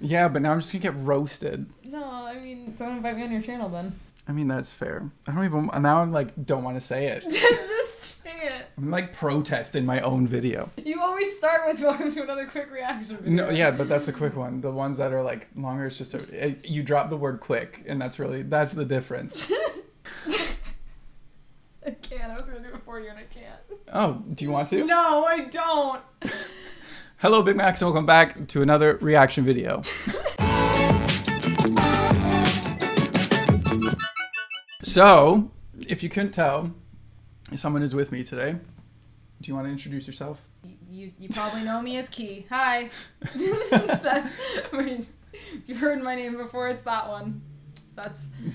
Yeah, but now I'm just gonna get roasted. No, I mean, don't invite me on your channel then. I mean, that's fair. I don't even, now I'm like, don't want to say it. Just say it. I'm like protesting my own video. You always start with welcome to another quick reaction video. No, yeah, but that's a quick one. The ones that are like longer, it's just, you drop the word quick, and that's the difference. I can't. I was going to do it for you and I can't. Oh, do you want to? No, I don't. Hello, Big Macs, and welcome back to another reaction video. So, if you couldn't tell, someone is with me today. Do you want to introduce yourself? You probably know me as Key. Hi. You've heard my name before. It's that one.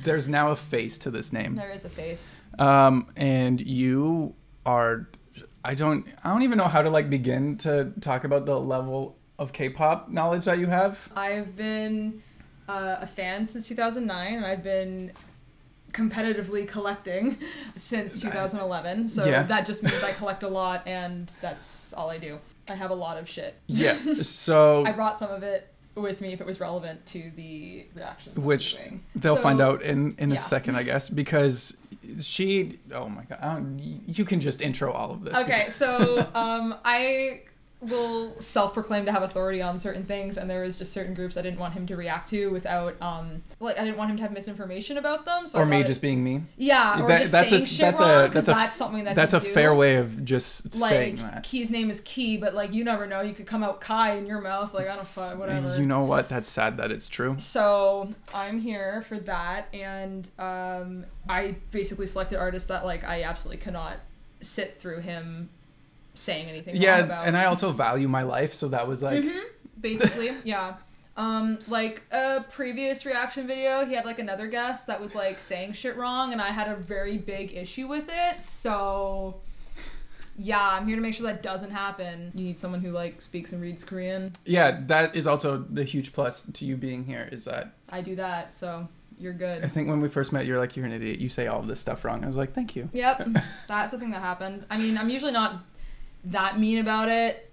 There's now a face to this name. There is a face. And you are, I don't even know how to like begin to talk about the level of K-pop knowledge that you have. I've been a fan since 2009, and I've been competitively collecting since 2011. So yeah. That just means I collect a lot, and that's all I do. I have a lot of shit. Yeah. So I brought some of it with me if it was relevant to the reaction. Which they'll find out in a second, I guess, because she, oh my God, you can just intro all of this. Okay, so I will self-proclaim to have authority on certain things, and there was just certain groups I didn't want him to react to without, like, I didn't want him to have misinformation about them. So or me just being me. Yeah, or just saying shit wrong, because that's something that that's he a do. fair way of just like, saying that. Key's name is Key, but like you never know, you could come out Kai in your mouth, like I don't fuck, whatever. You know what? That's sad that it's true. So I'm here for that, and I basically selected artists that like I absolutely cannot sit through him saying anything wrong about. And I also value my life, so that was like basically, yeah. Like a previous reaction video, he had like another guest that was like saying shit wrong, and I had a very big issue with it. So yeah, I'm here to make sure that doesn't happen. You need someone who like speaks and reads Korean. Yeah, that is also the huge plus to you being here, is that I do that, so you're good. I think when we first met, you're like, you're an idiot, you say all of this stuff wrong. I was like, thank you. Yep, that's the thing that happened. I mean, I'm usually not that mean about it.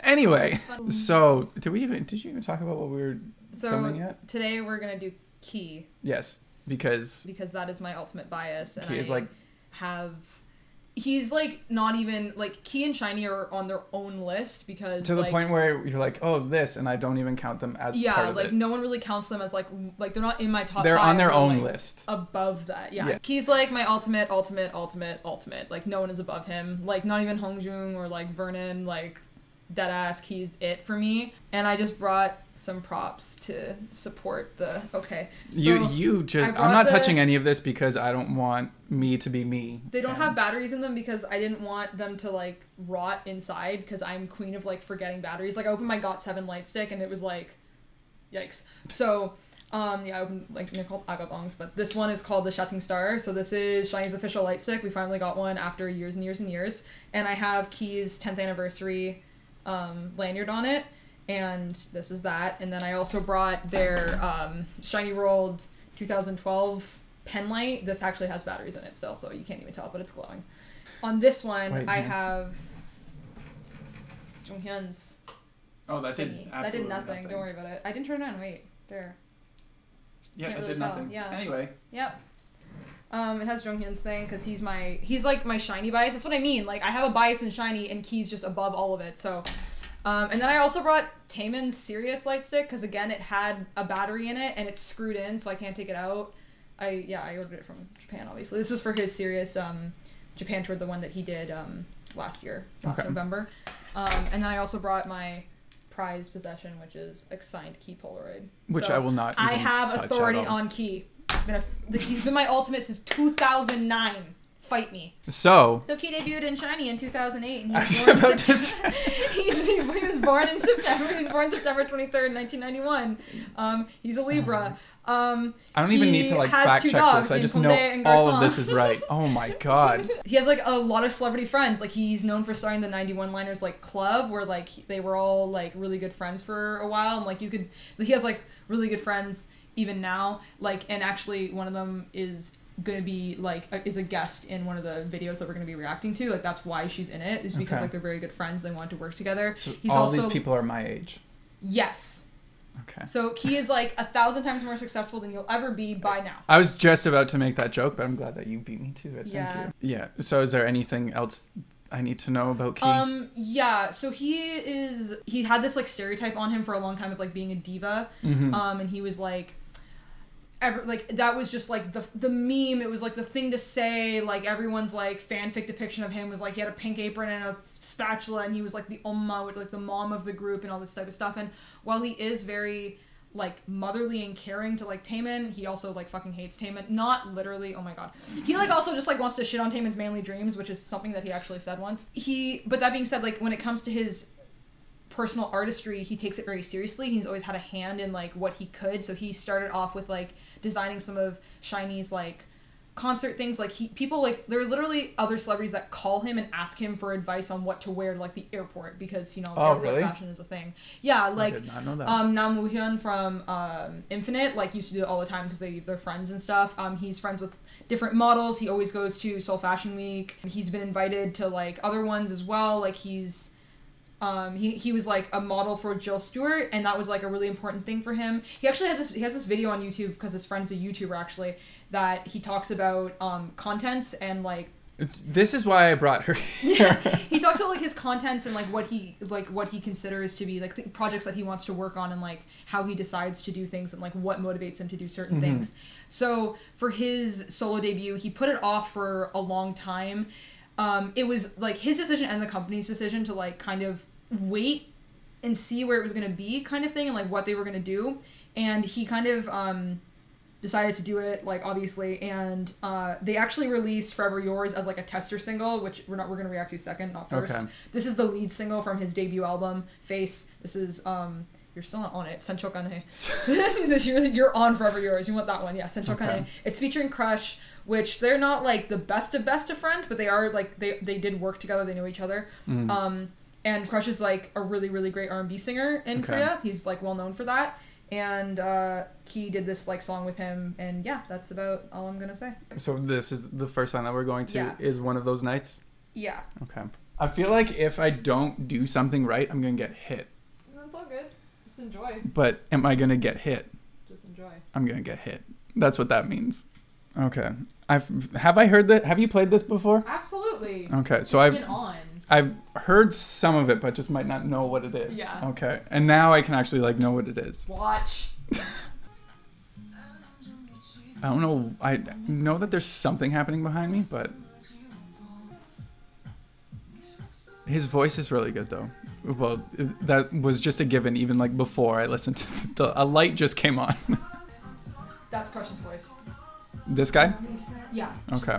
Anyway, so did you even talk about what we were filming yet? Today we're gonna do Key. Yes, because that is my ultimate bias, and Key is like, he's like not even like Key and Shiny are on their own list, because to the point where you're like, oh, this, and I don't even count them as part of like it. No one really counts them as like they're not in my top they're 5. on their own like list above that. Yeah, Key's like my ultimate like no one is above him, like not even Hongjung or like Vernon, like deadass Key's it for me. And I just brought some props to support the I'm not touching any of this because I don't want me to be me. They don't have batteries in them because I didn't want them to like rot inside, because I'm queen of like forgetting batteries. Like I opened my GOT7 light stick and it was like yikes. So I opened like they're called agabongs, but this one is called the Shutting Star. So this is Shiny's official light stick. We finally got one after years and years and years, and I have Key's 10th anniversary lanyard on it. And this is that. And then I also brought their Shiny World 2012 pen light. This actually has batteries in it still, so you can't even tell, but it's glowing. On this one, I have Jonghyun's. Oh, that did absolutely nothing. Don't worry about it. I didn't turn it on. Wait, there. Yeah, it really did nothing. Yeah. Anyway. Yep. It has Jonghyun's thing because he's like my Shiny bias. That's what I mean. Like I have a bias in Shiny, and Key's just above all of it. So. And then I also brought Taemin's Sirius light stick, because again it had a battery in it and it's screwed in, so I can't take it out. I ordered it from Japan, obviously. This was for his Sirius Japan tour, the one that he did last November. And then I also brought my prize possession, which is a signed Key Polaroid. Which I will not even have authority on Key. He's been my ultimate since 2009. Fight me. So Key debuted in Shiny in 2008. And he was born in September. He was born September 23rd, 1991. He's a Libra. I don't even need to like fact check this. I just know all of this is right. Oh my God. He has like a lot of celebrity friends. Like he's known for starting the 91 Liners like club, where like they were all like really good friends for a while. And like he has like really good friends even now. Like, and actually one of them is gonna be like is a guest in one of the videos that we're gonna be reacting to. Like that's why she's in it, is because like they're very good friends. They want to work together. So He's all also, these people are my age. Yes. Okay. So Key is like 1,000 times more successful than you'll ever be by now. I was just about to make that joke, but I'm glad that you beat me to it. Yeah. Thank you. Yeah. So is there anything else I need to know about Key? Yeah, so he had this like stereotype on him for a long time of like being a diva. And he was like that was just like the meme. It was like the thing to say. Like everyone's like fanfic depiction of him was like he had a pink apron and a spatula, and he was like the Umma, like the mom of the group and all this type of stuff. And while he is very like motherly and caring to like Taemin, he also like fucking hates Taemin. Not literally, oh my god. He like also just like wants to shit on Taemin's manly dreams, which is something that he actually said once. But that being said, like when it comes to his personal artistry, he takes it very seriously. He's always had a hand in like what he could. So he started off with like designing some of SHINee's like concert things. Like people like there are literally other celebrities that call him and ask him for advice on what to wear to like the airport, because airport fashion is a thing. Yeah, like I did not know that. Nam Woo-hyun from Infinite like used to do it all the time because they're friends and stuff. He's friends with different models. He always goes to Seoul Fashion Week. He's been invited to like other ones as well. Like he's he was like a model for Jill Stewart, and that was like a really important thing for him. He actually has this video on YouTube because his friend's a YouTuber actually, that he talks about contents and like this is why I brought her here. He talks about like his contents and like what he considers to be like the projects that he wants to work on, and like how he decides to do things and like what motivates him to do certain things. So for his solo debut, he put it off for a long time. It was like his decision and the company's decision to like kind of wait and see where it was going to be kind of thing, and like what they were going to do. And he kind of decided to do it, like obviously, and they actually released Forever Yours as like a tester single, which we're going to react to second, not first. Okay. This is the lead single from his debut album, Face. This is you're still not on it. Senchokane. You're on Forever Yours. You want that one, yeah. Senchokane. Okay. It's featuring Crush, which they're not like the best of friends, but they are like they did work together. They know each other. And Crush is like a really, really great R&B singer in Korea. He's like well known for that. And Key did this like song with him, and yeah, that's about all I'm gonna say. So this is the first song that we're going to is One of Those Nights? Yeah. Okay. I feel like if I don't do something right, I'm gonna get hit. That's all good. Just enjoy. But am I gonna get hit? Just enjoy. I'm gonna get hit. That's what that means. Okay. Have I heard that? Have you played this before? Absolutely. Okay, so I've heard some of it, but just might not know what it is. Yeah. Okay. And now I can actually like know what it is. Watch. I don't know. I know that there's something happening behind me, but his voice is really good though. Well, that was just a given even like before I listened to a light just came on. That's Crush's voice. This guy? Yeah. Okay.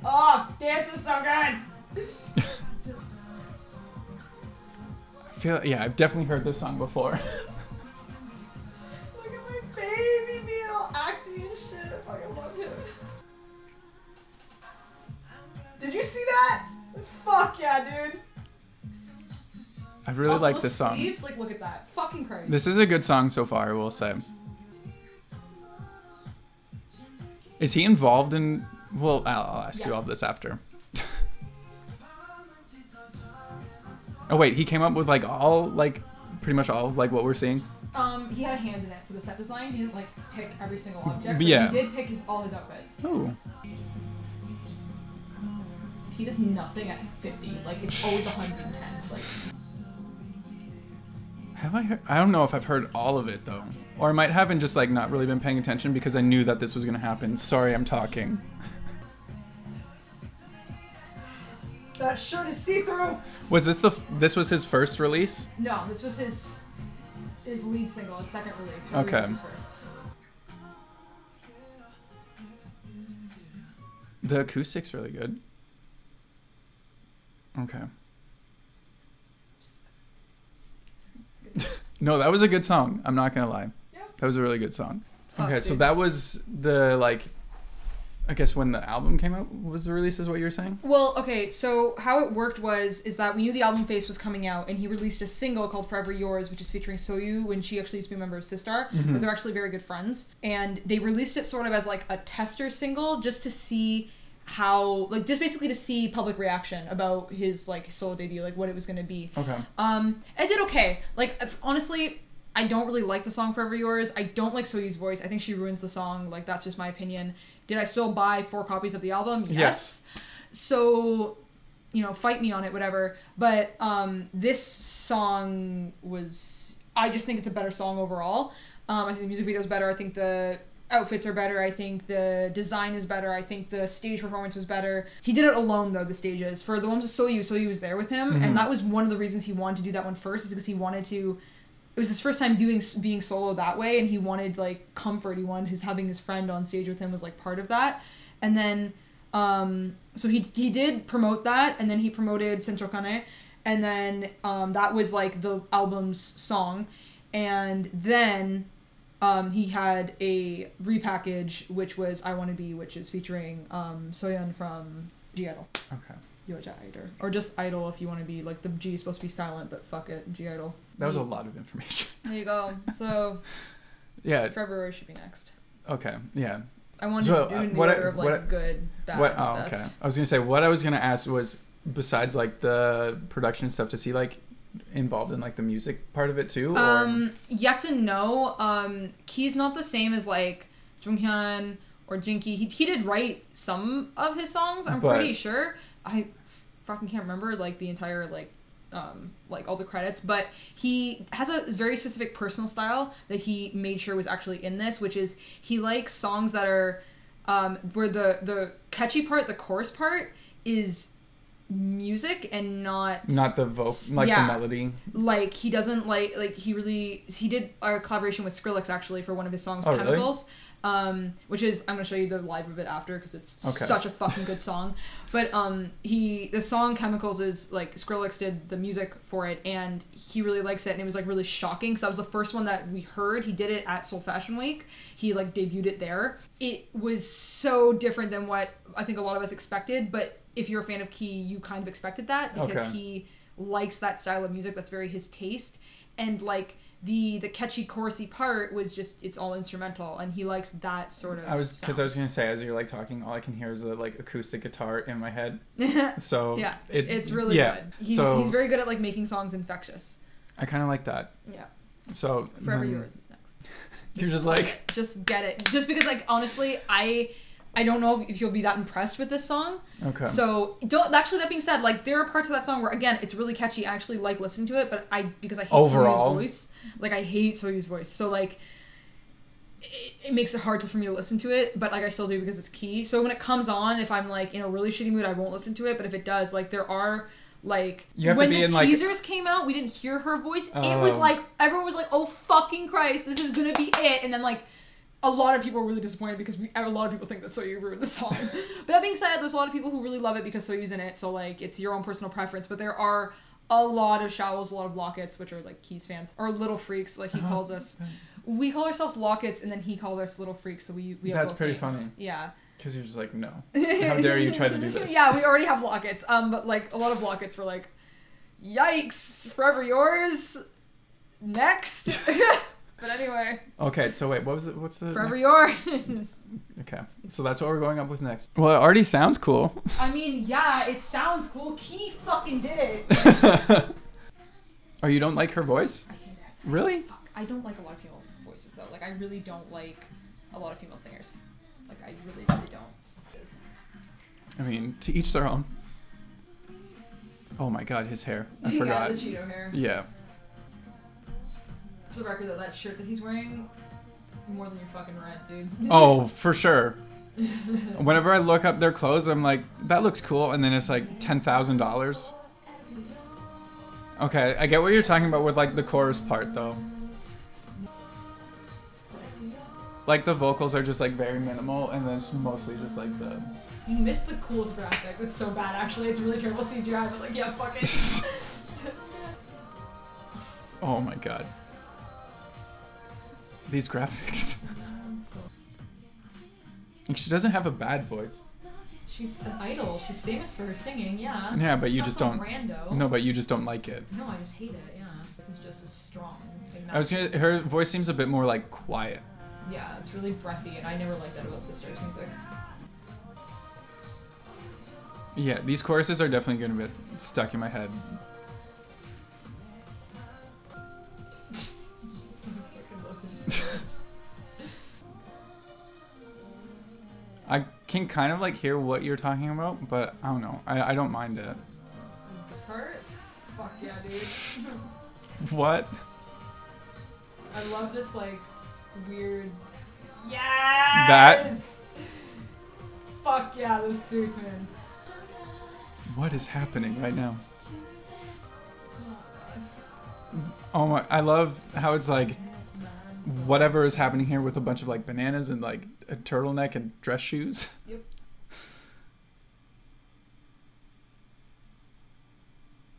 Oh, dance is so good. I've definitely heard this song before. Look at my baby being all acty and shit. I fucking love him. Did you see that? Fuck yeah, dude. I really like this song. Sleeves, like, look at that. Fucking crazy. This is a good song so far, I will say. Is he involved in... Well, I'll ask you all this after. Oh wait, he came up with like pretty much all like what we're seeing. He had a hand in it for the set design. He didn't like pick every single object. But yeah. He did pick all his outfits. Oh. He does nothing at 50. Like it's always 110. Like. Have I heard? I don't know if I've heard all of it though, or I might have and just like not really been paying attention because I knew that this was gonna happen. Sorry, I'm talking. That shirt is see-through. Was this was his first release? No, this was his lead single, his second release. Okay. The acoustic's really good. Okay. No, that was a good song. I'm not gonna lie. Yeah. That was a really good song. Okay, so that was the like I guess when the album came out was the release, is what you're saying? Well, okay, so how it worked is that we knew the album Face was coming out, and he released a single called Forever Yours, which is featuring Soyu, when she actually used to be a member of Sistar, but they're actually very good friends. And they released it sort of as like a tester single just to see how, like, just basically to see public reaction about his like solo debut, like what it was going to be. Okay. It did okay. Like, honestly, I don't really like the song Forever Yours. I don't like Soyu's voice. I think she ruins the song. Like, that's just my opinion. Did I still buy 4 copies of the album? Yes. So, you know, fight me on it, whatever. But this song was... I just think it's a better song overall. I think the music video is better. I think the outfits are better. I think the design is better. I think the stage performance was better. He did it alone, though, the stages. For the ones with Soyu was there with him. And that was one of the reasons he wanted to do that one first, is because he wanted to... It was his first time being solo that way, and he wanted like comfort. He wanted having his friend on stage with him was like part of that. And then so he did promote that, and then he promoted Senchokane, and then that was like the album's song. And then he had a repackage, which was I Wanna Be, which is featuring Soyeon from G-Idol. Okay. Yoja Idol. Or just Idol if you want to be, like, the G is supposed to be silent, but fuck it, G-Idol. That was a lot of information. There you go. So, yeah. February should be next. Okay, yeah. I wanted to do in the order of, like, good, bad, best. Okay. I was going to say, what I was going to ask was, besides, like, the production stuff, to see, like, involved in, like, the music part of it, too? Or... Yes and no. Key's not the same as, like, Junghyun or Jinky. He did write some of his songs, I'm pretty sure. I fucking can't remember like the entire like all the credits, but he has a very specific personal style that he made sure was actually in this, which is he likes songs that are where the catchy part, the chorus part, is music and not the the melody. Like he doesn't he did a collaboration with Skrillex actually for one of his songs, oh, Chemicals. Really? Which is, I'm gonna show you the live of it after because it's such a fucking good song. But the song Chemicals is like Skrillex did the music for it, and he really likes it, and it was like really shocking. So that was the first one that we heard. He did it at Seoul Fashion Week. He like debuted it there. It was so different than what I think a lot of us expected. But if you're a fan of Key, you kind of expected that because he likes that style of music. That's very his taste, and like. The catchy chorusy part was just it's all instrumental, and he likes that sort of. I was gonna say, as you're like talking, all I can hear is the like acoustic guitar in my head. So yeah, it's really good. He's very good at like making songs infectious. I kind of like that. Yeah. So Forever Yours is next. You're just like just get it, just because like honestly I don't know if you'll be that impressed with this song. Okay. So that being said, like there are parts of that song where again it's really catchy. I actually like listening to it, but because I hate Soyu's voice. Like I hate Soyu's voice. So like it makes it hard for me to listen to it, but like I still do because it's Key. So when it comes on, if I'm like in a really shitty mood, I won't listen to it. But if it does, like there are like when the teasers came out, we didn't hear her voice. It was like everyone was like, "Oh fucking Christ, this is gonna be it," and then like. A lot of people are really disappointed because a lot of people think that Soyu ruined the song. But that being said, there's a lot of people who really love it because Soyu's in it, so like it's your own personal preference. But there are a lot of shallows, a lot of lockets, which are like Keys fans, or little freaks, like he calls us. We call ourselves lockets, and then he called us little freaks. So we have that's both pretty names. funny. Yeah. Because you're just like, no. How dare you try to do this? Yeah, we already have lockets. But like a lot of lockets were like, yikes, Forever Yours, next. But anyway. Okay, so wait, what's the Forever Yours. Okay, so that's what we're going up with next. Well, it already sounds cool. I mean, yeah, it sounds cool. Key fucking did it. Oh, you don't like her voice? I hate it. Really? Fuck. I don't like a lot of female voices, though. Like, I really don't like a lot of female singers. Like, I really, really don't. I mean, to each their own. Oh my god, his hair. I forgot. Yeah, the Cheeto hair. Yeah. For the record, though, that shirt that he's wearing, more than your fucking rent, dude. Oh, for sure. Whenever I look up their clothes, I'm like, that looks cool, and then it's like $10,000. Okay, I get what you're talking about with like the chorus part, though. Like the vocals are just like very minimal, and then it's mostly just like the... You missed the coolest graphic. It's so bad, actually. It's really terrible CGI, but like, yeah, fuck it. Oh my god. These graphics. She doesn't have a bad voice. She's an idol. She's famous for her singing, yeah. Yeah, but you She's just not don't. some Rando. No, but you just don't like it. No, I just hate it, yeah. This is just as strong. Her voice seems a bit more like quiet. Yeah, it's really breathy, and I never liked that about Sisters music. Yeah, these choruses are definitely going to get stuck in my head. I can kind of like hear what you're talking about, but I don't know. I don't mind it. This part? Fuck yeah, dude. What? I love this like weird. Yes! That? Fuck yeah, this suits, man. What is happening right now? Oh my, I love how it's like whatever is happening here with a bunch of like bananas and like a turtleneck and dress shoes. Yep.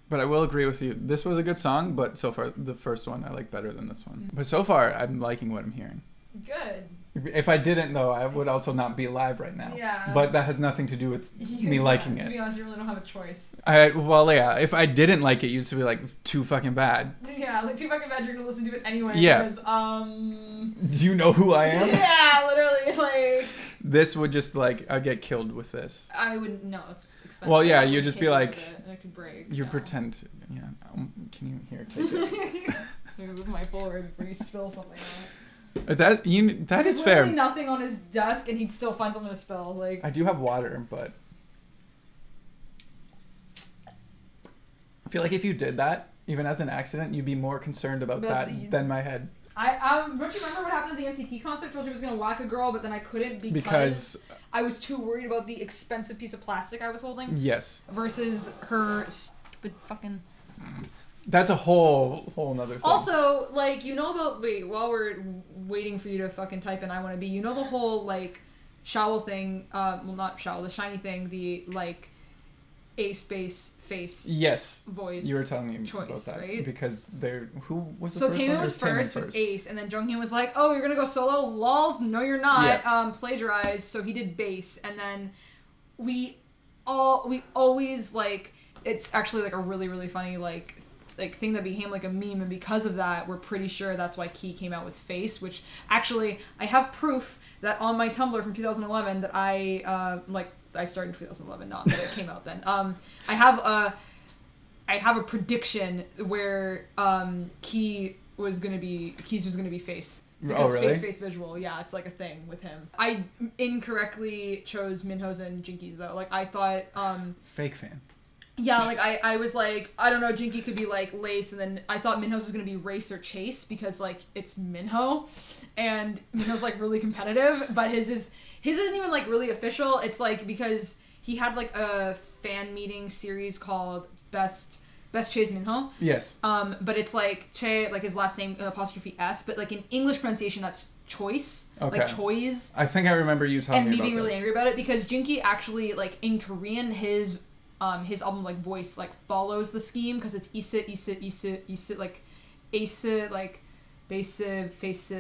But I will agree with you. This was a good song, but so far the first one I like better than this one. But so far I'm liking what I'm hearing. Good. If I didn't though, I would also not be alive right now. Yeah. But that has nothing to do with me liking it. To be honest, you really don't have a choice. Well, yeah. If I didn't like it, you'd be like too fucking bad. Yeah, like too fucking bad. You're gonna listen to it anyway. Yeah. Because, Do you know who I am? Yeah, literally. Like. This would just like I'd get killed with this. I would no. It's expensive. Well, yeah. You'd just be like. And it could break. You yeah. pretend. Yeah. Can you here take it? Maybe with my Polaroid before you spill something on it. That is fair. Literally nothing on his desk, and he'd still find something to spill. Like I do have water, but I feel like if you did that, even as an accident, you'd be more concerned about that than my head. Don't you remember what happened at the NCT concert? I told you I was gonna whack a girl, but then I couldn't because I was too worried about the expensive piece of plastic I was holding. Yes. Versus her stupid fucking. That's a whole nother thing. Also, like, you know about, while we're waiting for you to fucking type in I want to be, you know the whole, like, showl thing, well, not showl, the shiny thing, the, like, A-space face yes voice you were telling me choice, about that, right? because who was the so first Taemin one? was first with Ace, and then Junghyun was like, oh, you're gonna go solo? Lols, no you're not. Yeah. Plagiarized, so he did bass, and then we always, like, it's actually, like, a really, really funny, like thing that became like a meme, and because of that we're pretty sure that's why Key came out with Face, which actually I have proof that on my Tumblr from 2011 that I started in 2011, not that it came out then. I have a prediction where Keys was gonna be Face. Because really? face visual, yeah, it's like a thing with him. I incorrectly chose Minho's and Jinkies though. Like I thought fake fan. Yeah, like I was like, I don't know, Jinky could be like Lace, and then I thought Minho's was gonna be Race or Chase because like it's Minho, and Minho's like really competitive, but his isn't even like really official. It's like because he had like a fan meeting series called Best Che's Minho. Yes. But it's like Che, like his last name apostrophe S, but like in English pronunciation that's Choice. Okay. Like Choice. I think I remember you telling me about and me being really this. angry about it because Jinky actually like in Korean his album like voice like follows the scheme because it's ise like ace like base face.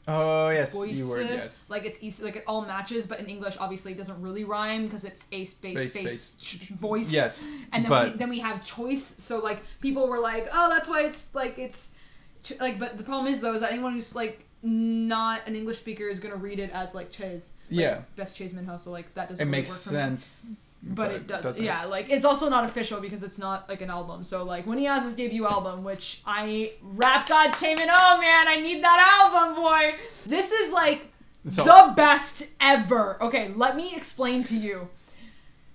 Oh yes, voice, you were yes. Like it's ise, like it all matches, but in English obviously it doesn't really rhyme because it's ace base face voice. Yes, and then we have choice. So like people were like, oh, that's why it's like but the problem is though is that anyone who's like not an English speaker is gonna read it as like Che's. Like, yeah. Best Che's Minho. So like that doesn't. It really makes work for sense. me. But it does, doesn't. yeah, like, it's also not official because it's not, like, an album, so, like, when he has his debut album, which Rap God Shaman, oh, man, I need that album, boy! This is, like, the best ever! Okay, let me explain to you.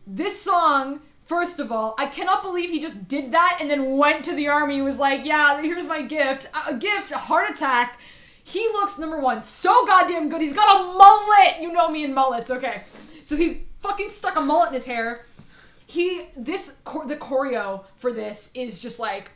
This song, first of all, I cannot believe he just did that and then went to the army and was like, yeah, here's my gift, a heart attack. He looks, number one, so goddamn good, he's got a mullet! You know me and mullets, okay. So he fucking stuck a mullet in his hair. The choreo for this is just like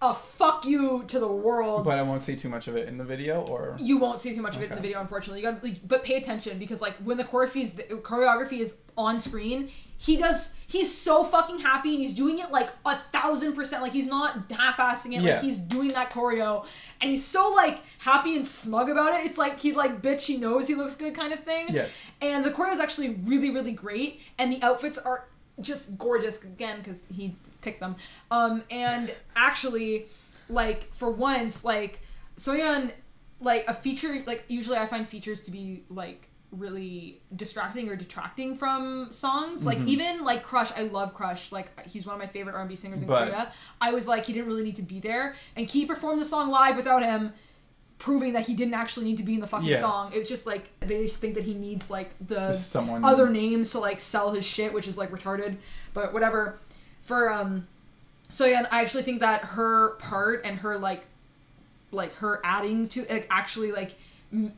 a fuck you to the world. But I won't see too much of it in the video, or you won't see too much of it in the video, unfortunately. But pay attention because like when the choreography is on screen, he's so fucking happy and he's doing it like 1,000%. Like he's not half-assing it. Like he's doing that choreo and he's so like happy and smug about it. It's like he like, bitch, he knows he looks good kind of thing. Yes. And the choreo is actually really, really great. And the outfits are just gorgeous again because he picked them. And actually, like for once, like Soyeon, like a feature, like usually I find features to be like really distracting or detracting from songs. Like even like Crush, I love Crush. Like he's one of my favorite R&B singers in Korea. I was like, he didn't really need to be there, and Key performed the song live without him, proving that he didn't actually need to be in the fucking song. It was just like they just think that he needs like the other names to like sell his shit, which is like retarded, but whatever. For Soyeon, I actually think that her part and her like her adding to it actually like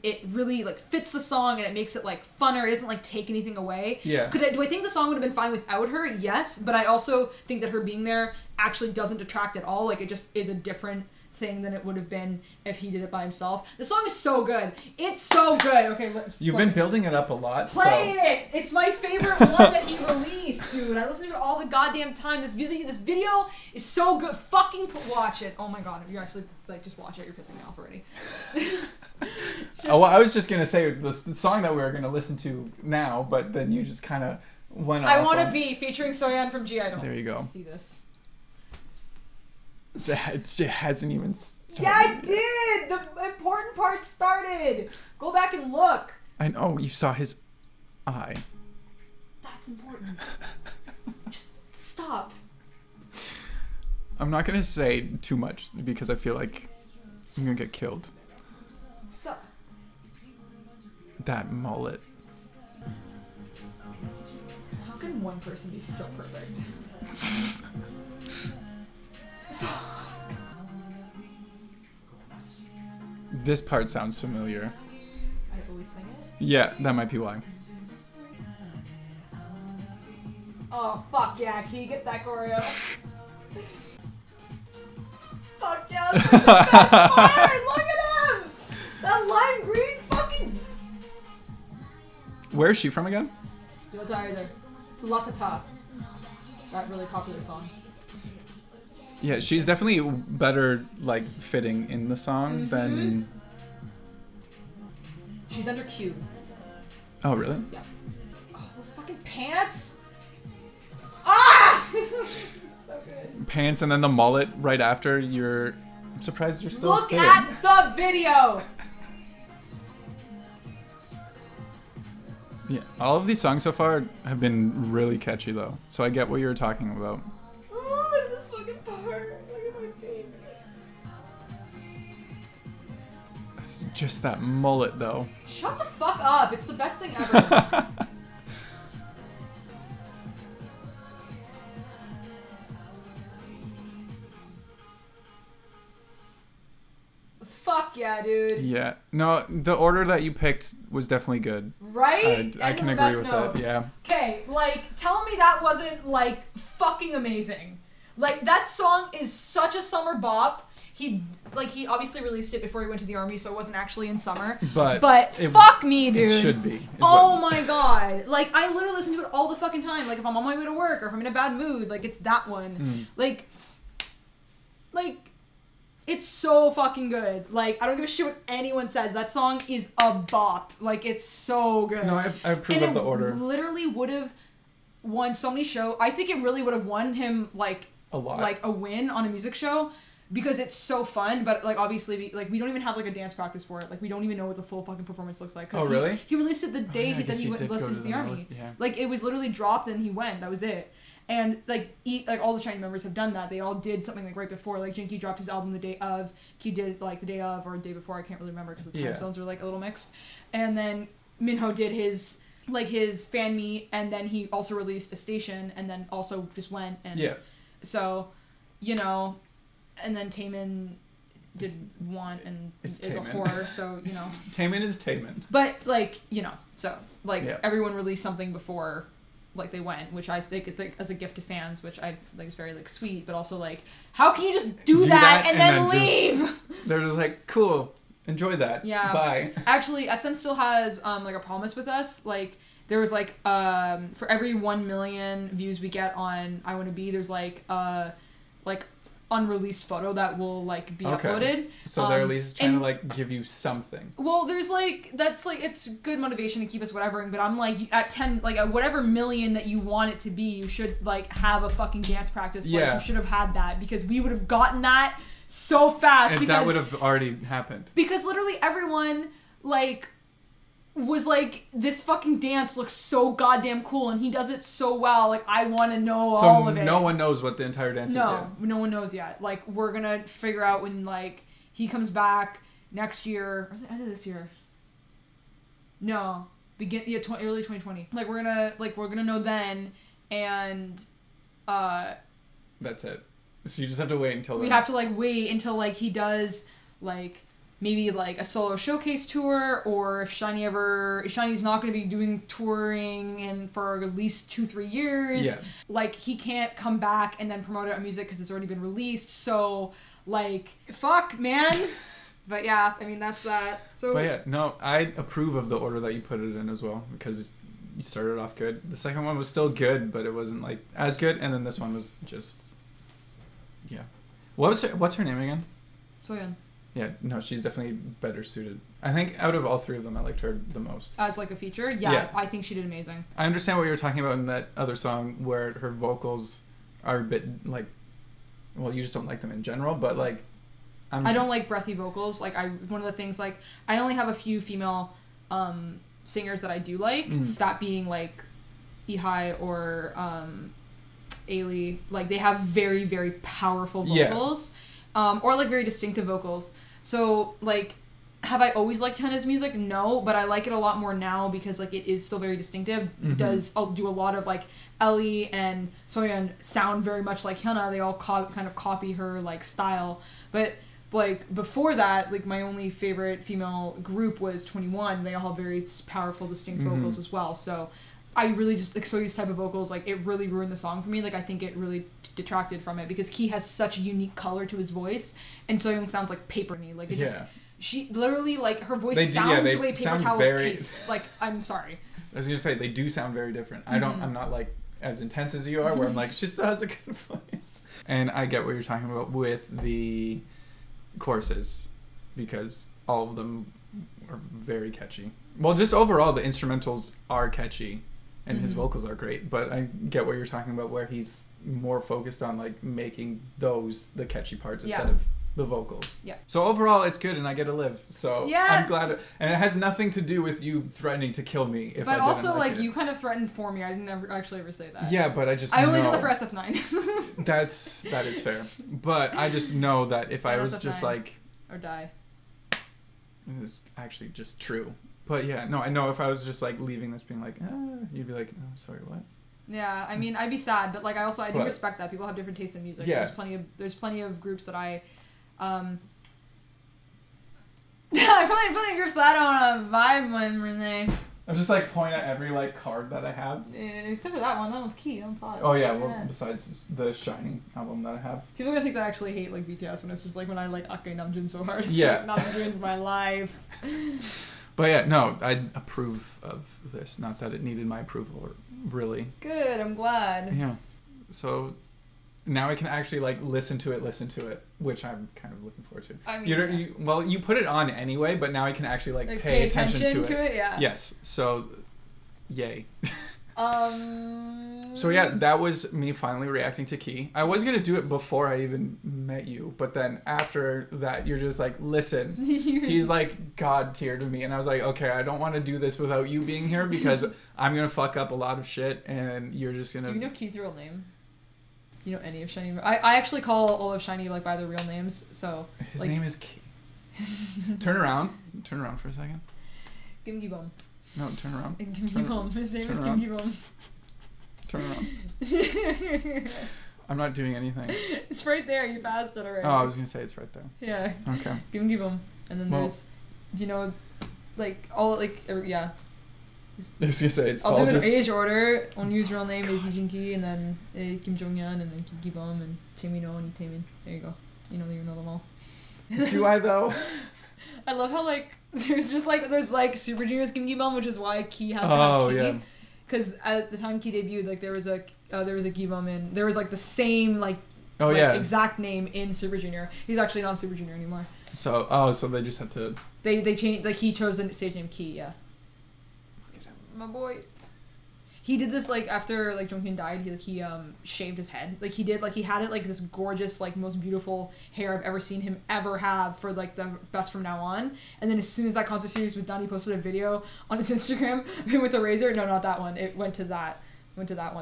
it really like fits the song and it makes it like funner. It doesn't like take anything away. Yeah. Do I think the song would have been fine without her? Yes, but I also think that her being there actually doesn't detract at all. Like it just is a different thing than it would have been if he did it by himself. The song is so good. It's so good. Okay, you've been building it up a lot. Play it. It's my favorite one that he released, dude. I listen to it all the goddamn time. This video is so good. Fucking watch it. Oh my god, if you actually like just watch it, you're pissing me off already. Well, I was just gonna say the song that we were gonna listen to now, but then you just kind of went off. I Want to Be featuring Soyeon from G-Idol. There you go. See this. It hasn't even started. Yeah, it did! The important part started! Go back and look. I know, you saw his eye. That's important. Just stop. I'm not going to say too much because I feel like I'm going to get killed. Stop. That mullet. How can one person be so perfect? This part sounds familiar. I always sing it? Yeah, that might be why. Oh, fuck yeah. Can you get that choreo? Fuck yeah. That's the best part. Look at him. That lime green fucking... Where is she from again? Latata. That really popular song. Yeah, she's definitely better, like, fitting in the song than... She's under Q. Oh, really? Yeah. Oh, those fucking pants! Ah! So good. Pants and then the mullet right after. I'm surprised you're still Look sitting. at the video! Yeah, all of these songs so far have been really catchy, though. So I get what you were talking about. Oh, look at this fucking part. Look at my face. It's just that mullet, though. Shut the fuck up. It's the best thing ever. Fuck yeah, dude. Yeah. No, the order that you picked was definitely good. Right? I can agree with that, yeah. Okay, like, tell me that wasn't, like, fucking amazing. Like, that song is such a summer bop. He obviously released it before he went to the army, so it wasn't actually in summer. But fuck me, dude. It should be. Oh my god. Like, I literally listen to it all the fucking time. Like, if I'm on my way to work or if I'm in a bad mood, like, it's that one. Like, it's so fucking good. Like, I don't give a shit what anyone says. That song is a bop. Like, it's so good. No, I approve of the order. And it literally would have won so many shows. I think it really would have won him, like, a lot. Like, a win on a music show. Because it's so fun, but, like, obviously, we don't even have, like, a dance practice for it. Like, we don't even know what the full fucking performance looks like. Oh, really? He released it the day that he went listened to the army. Yeah. Like, it was literally dropped and he went. That was it. And, like, all the Shiny members have done that. They all did something, like, right before. Like, Jinky dropped his album the day of. He did, like, the day of or the day before. I can't really remember because the time zones are, like, a little mixed. And then Minho did his fan meet, and then he also released a station, and then also just went. And so, you know... And then Taemin did want and is a whore, so, you know. Taemin is Taemin. But, like, you know, so, like, everyone released something before, like, they went, which I think, like, as a gift to fans, which I think is very, like, sweet, but also, like, how can you just do that and then leave? They're just like, cool, enjoy that. Yeah. Bye. Actually, SM still has, like, a promise with us, like, there was like for every 1 million views we get on I Wanna Be, there's like unreleased photo that will like be uploaded. So they're at least trying to like give you something. Well, there's like that's like it's good motivation to keep us whatevering, but I'm like at 10 like at whatever million that you want it to be, you should like have a fucking dance practice. Like you should have had that because we would have gotten that so fast. And because that would have already happened. Because literally everyone like was like, this fucking dance looks so goddamn cool and he does it so well. Like, I want to know all of it. No one knows what the entire dance is yet. No one knows yet. Like, we're gonna figure out when, like, he comes back next year. Or is it end of this year? No. Early 2020. Like, we're gonna know then, and, that's it. So you just have to wait until then. We have to, like, wait until, like, he does, like... maybe like a solo showcase tour, or if Shiny's not going to be doing touring and for at least 2-3 years, like he can't come back and then promote it on music because it's already been released. So like, fuck, man. But yeah, I mean that's that. So. But yeah, no, I approve of the order that you put it in as well, because you started off good. The second one was still good, but it wasn't like as good, and then this one was just, what's her name again? Soyeon. Yeah, no, she's definitely better suited. I think out of all three of them, I liked her the most. As like a feature? Yeah, I think she did amazing. I understand what you were talking about in that other song where her vocals are a bit like, well, you just don't like them in general, but like... I don't like breathy vocals. Like, one of the things, like, I only have a few female singers that I do like, that being like Ihai or Ailey. Like, they have very, very powerful vocals. Or like very distinctive vocals. So like, have I always liked Hyuna's music? No, but I like it a lot more now because like it is still very distinctive. I'll do a lot of like Ellie and Soyeon sound very much like Hyuna. They all kind of copy her like style. But like before that, like my only favorite female group was 21. They all have very powerful, distinct vocals as well. So I really just like Soyeon's type of vocals, like it really ruined the song for me. Like I think it really detracted from it because Key has such a unique color to his voice, and Soyeon sounds like paper to me. Like it just, she literally like her voice sounds the way paper towels taste. Like I'm sorry. I was gonna say they do sound very different. I'm not like as intense as you are, where I'm like she still has a good voice. And I get what you're talking about with the choruses, because all of them are very catchy. Well, just overall the instrumentals are catchy. And his vocals are great, but I get what you're talking about, where he's more focused on like making those the catchy parts instead of the vocals. Yeah. So overall, it's good, and I get to live. So I'm glad, and it has nothing to do with you threatening to kill me. If but I didn't also, like it. You kind of threatened for me. I didn't actually ever say that. Yeah, but I always did that for SF9. That is fair, but I just know that if I was just like or die, it's actually just true. But yeah, no, I know if I was just like leaving this being like, you'd be like, oh, sorry, what? Yeah, I mean, I'd be sad, but like I do respect that people have different tastes in music. Yeah. There's plenty of groups that I plenty of groups that I don't vibe with, Renee. I'm just like pointing at every like card that I have. Except for that one. That one's Key. That one's hot. Oh yeah, well besides the Shining album that I have. People are gonna think that I actually hate like BTS when it's just like when I like Ake Namjoon so hard. Yeah. Like, Namjoon's my life. But yeah, no, I approve of this. Not that it needed my approval, really. Good, I'm glad. Yeah. So now I can actually like listen to it, which I'm kind of looking forward to. I mean, you put it on anyway, but now I can actually like pay attention to it. Yeah. Yes. So, yay. So yeah, that was me finally reacting to Key. I was gonna do it before I even met you, but then after that, you're just like, listen, he's like God tier to me, and I was like, okay, I don't want to do this without you being here because I'm gonna fuck up a lot of shit, and you're just gonna. Do you know Key's real name? You know any of Shiny? I actually call all of Shiny like by their real names, so. His name is Key. Turn around for a second. Kim Ki-bom. No, turn around. Kim Ki-bom. His name is Kim Ki-bom. Turn around. I'm not doing anything. It's right there. You passed it already. Oh, I was gonna say it's right there. Yeah. Okay. Kim Ki-bom. And then there's, like all like yeah. I was gonna say it's I'll do it in age order. On use real name is Lee Jin-ki, and then Kim Jong-yeon, and then Kim Ki-bom, and Tae-min-oh, and Lee Tae-min. There you go. You know them all. Do I though? I love how like there's Super Junior's Kim Ki-bom, which is why Key has to have Key. because at the time Key debuted, like there was a Gibum in, there was like the same like exact name in Super Junior. He's actually not Super Junior anymore. So so they just had to. They changed, like he chose the stage name Key. Yeah. My boy. He did this like after like Jonghyun died. He shaved his head. Like he had it like this gorgeous, like most beautiful hair I've ever seen him ever have for like the best from now on. And then as soon as that concert series was done, he posted a video on his Instagram with a razor. No, not that one. It went to that.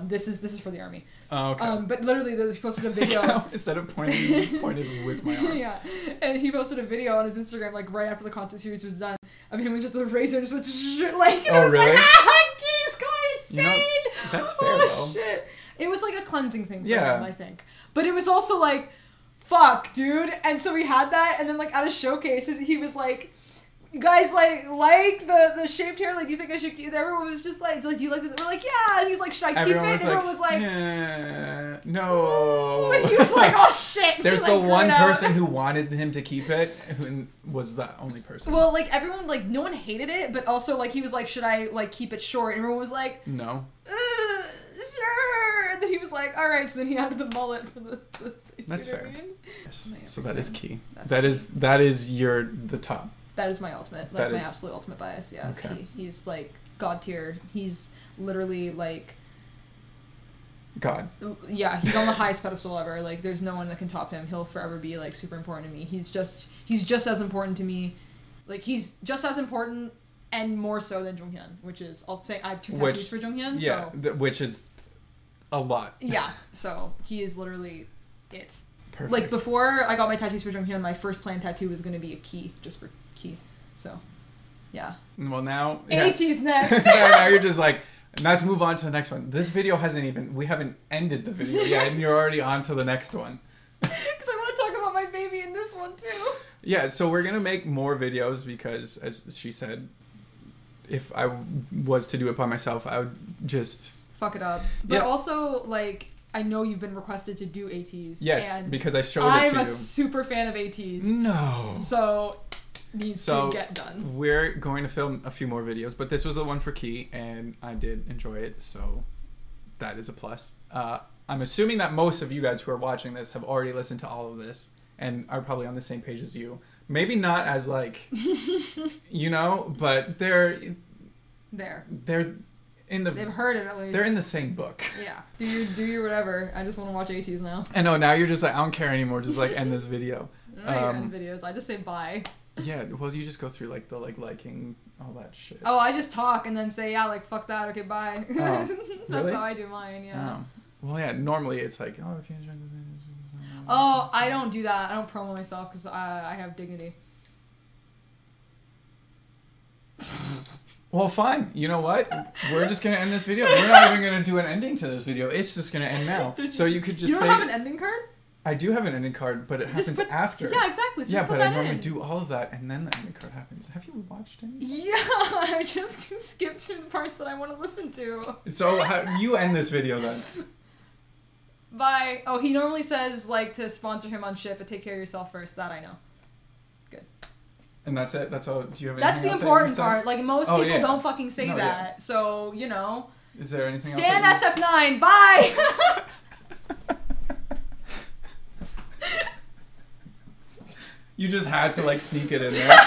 This is for the army. Oh, okay. But literally, he posted a video. Instead of pointed with my arm. Yeah, and he posted a video on his Instagram like right after the concert series was done of him with just a razor and just went like. And oh, really? Like, he's going insane. You know, that's fair though. Shit. It was like a cleansing thing for him, I think. But it was also like, fuck, dude. And so we had that, and then like at a showcase, he was like, you guys like the shaved hair, like do you think I should keep it? Everyone was just like, do you like this? We're like, yeah. And he's like, should I keep it? And everyone was like, no. And he was like, oh shit. There's the one person who wanted him to keep it, who was the only person. Well, like everyone, like no one hated it, but also like he was like, should I like keep it short? And everyone was like, no. Sure. And then he was like, all right. So then he added the mullet for the That's fair. Yes. So that is Key. That's that is the top. That is my ultimate, like my absolute ultimate bias. Yeah, it's Key. He's like god tier. He's literally like God. Yeah, he's on the highest pedestal ever. Like, there's no one that can top him. He'll forever be like super important to me. He's just as important to me. Like, he's just as important and more so than Jonghyun, which is, I'll say I have 2 tattoos for Jonghyun. Yeah, so. Which is a lot. Yeah, so he is literally it's perfect. Like, before I got my tattoos for Jonghyun, my first planned tattoo was going to be a key, just for Key. So, yeah. Well, now... Yeah. AT's next. Now you're just like, let's move on to the next one. This video we haven't ended the video yet, and you're already on to the next one. Because I want to talk about my baby in this one, too. Yeah, so we're going to make more videos because, as she said, if I was to do it by myself, I would just... fuck it up. But also, like... I know you've been requested to do ATs. Yes, and because I showed it to you. I'm a super fan of ATs. No. So, needs to get done. We're going to film a few more videos, but this was the one for Key, and I did enjoy it, so that is a plus. I'm assuming that most of you guys who are watching this have already listened to all of this and are probably on the same page as you. Maybe not as, like, you know, but they're they've heard it at least. They're in the same book. Yeah. Do your whatever. I just want to watch ATs now. I know, now you're just like, I don't care anymore. Just like end this video. I don't end videos. I just say bye. Yeah, well, you just go through like the liking, all that shit. Oh, I just talk and then say, yeah, like fuck that, okay, bye. Oh, That's really? how I do mine, yeah. Oh. Well, yeah, normally it's like, oh, if you enjoyed this video. Oh, I don't do that. I don't promo myself because I have dignity. Well, fine. You know what? We're just going to end this video. We're not even going to do an ending to this video. It's just going to end now. So you could just say... You don't have an ending card? I do have an ending card, but it happens after. Yeah, exactly. So yeah, but I normally do all of that, and then the ending card happens. Have you watched any? Yeah, I just skipped through the parts that I want to listen to. So you end this video then. Bye. Oh, he normally says, like, to sponsor him on shit, but take care of yourself first. That I know. Good. And that's it? That's all? Do you have anything That's the important part. Like, most people don't fucking say that. Yeah. So, you know. Is there anything else? Stan SF9. Bye! You just had to, like, sneak it in there.